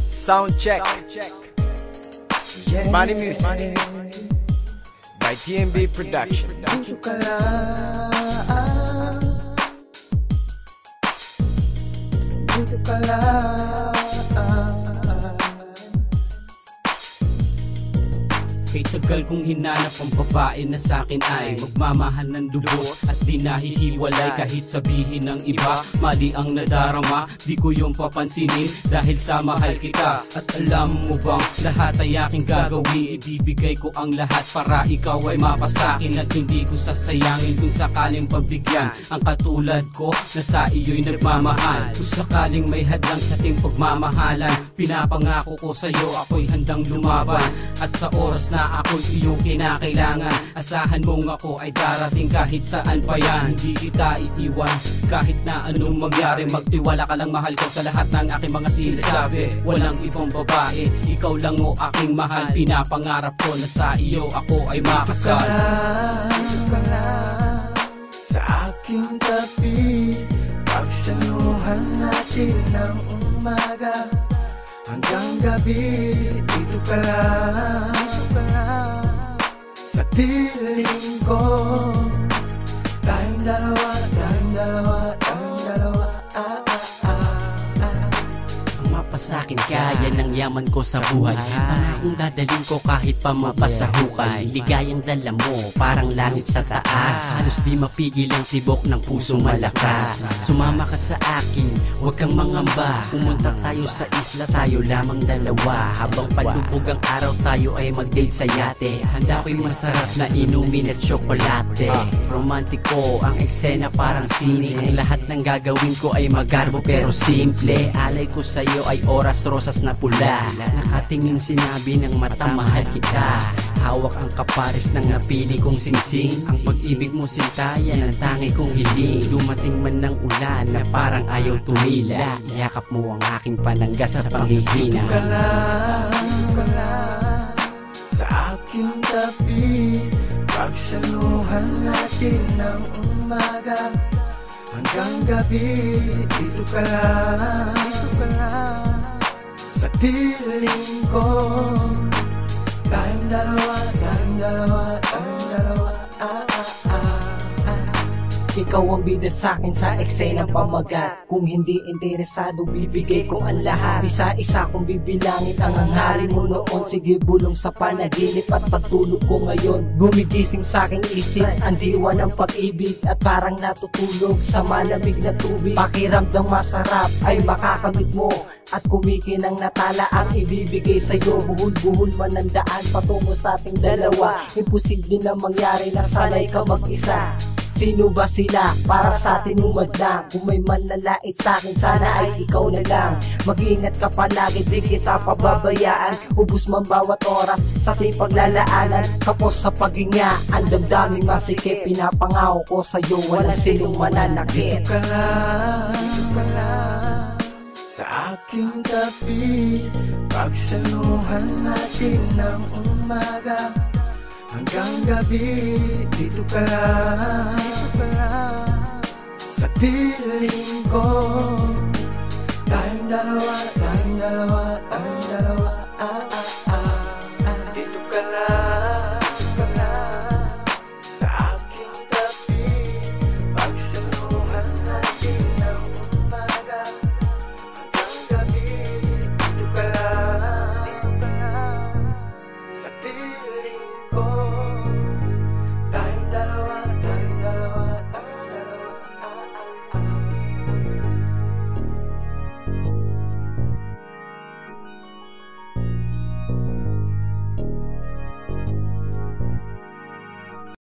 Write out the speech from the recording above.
Sound check. Money Music by TMB Production. Dito ka lang, dito ka lang. Kay tagal kong hinanap ang babae na sa'kin ay magmamahal ng lubos at di nahihiwalay. Kahit sabihin ng iba mali ang nadarama, di ko yung papansinin dahil sa mahal kita. At alam mo bang lahat ay aking gagawin, ibibigay ko ang lahat para ikaw ay mapasakin. At hindi ko sasayangin kung sakaling pabigyan ang katulad ko na sa iyo'y nagmamahal. Kung sakaling may hadlang sa ating pagmamahalan, pinapangako ko sa'yo ako'y handang lumaban. At sa oras na ako'y iyong kinakailangan, asahan mong ako ay darating kahit saan pa yan. Hindi kita iiwan kahit na anong mangyari, magtiwala ka lang, mahal ko sa lahat ng aking mga sinasabi. Walang ibang babae, ikaw lang o aking mahal. Pinapangarap ko na sa iyo ako ay makasal. Dito ka lang sa aking tabi, pagsaluhan natin ng umaga hanggang gabi. Dito ka lang sa piling ko, tayong dalawa, tayong dalawa, tayong dalawa. Mapasakin ka, yan ang yaman ko sa buhay. Pangakong dadalhin ko kahit pa mapasahukay. Ligayang dala mo, parang langit sa taas. Halos di mapigil ang tibok ng pusong malakas. Sumama ka sa akin, huwag kang mangamba. Pumunta tayo sa isla, tayo lamang dalawa. Habang palubog ang araw, tayo ay mag-date sa yate. Handa ko'y masarap na inumin at tsokolate. Romantiko ang eksena, parang sine. Ang lahat ng gagawin ko ay magarbo pero simple. Alay ko sa'yo ay oras rosas na pula. Nakatingin sinabi ng mata, mahal kita. Hawak ang kapares ng napili kong singsing. Ang pag-ibig mo sinta, yan ang tangi kong hiling. Dumating man ng ulan na parang ayaw tumila, yakap mo ang aking panangga sa panghihina. Dito ka lang sa aking tabi, pagsaluhan natin ng umaga hanggang gabi. Dito ka lang sa piling ko, tayong dalawa, tayong dalawa, tayong dalawa. Ikaw ang bida sa'kin sa eksenang pamagat. Kung hindi interesado, bibigay ko ang lahat. Isa-isa kong bibilangin ang hangarin mo noon. Sige, bulong sa panaginip at pagtulog ko ngayon. Gumigising sa'king isip ang diwa ng pag-ibig, at parang natutulog sa malamig na tubig. Pakiramdang masarap ay makakamit mo, at kumikinang natala ang ibibigay sa'yo. Buhol-buhol man ang daan patungo sa ating dalawa. Imposible na mangyari na sanay ka mag-isa. Sino ba sila para sa atin umadlang? Kung may manlalait sa akin, sana ay ikaw na lang. Mag-iingat ka palagi, di kita pababayaan. Ubus man bawat oras sa ating paglalaanan. Kapos sa paghinga, ang damdaming masikip. Pinapangako ko sa'yo, walang sinong mananakit. Dito ka lang sa aking tabi, pagsaluhan natin ng umaga hanggang gabi. Dito ka lang sa piling ko, tayong dalawa, tayong dalawa, tayong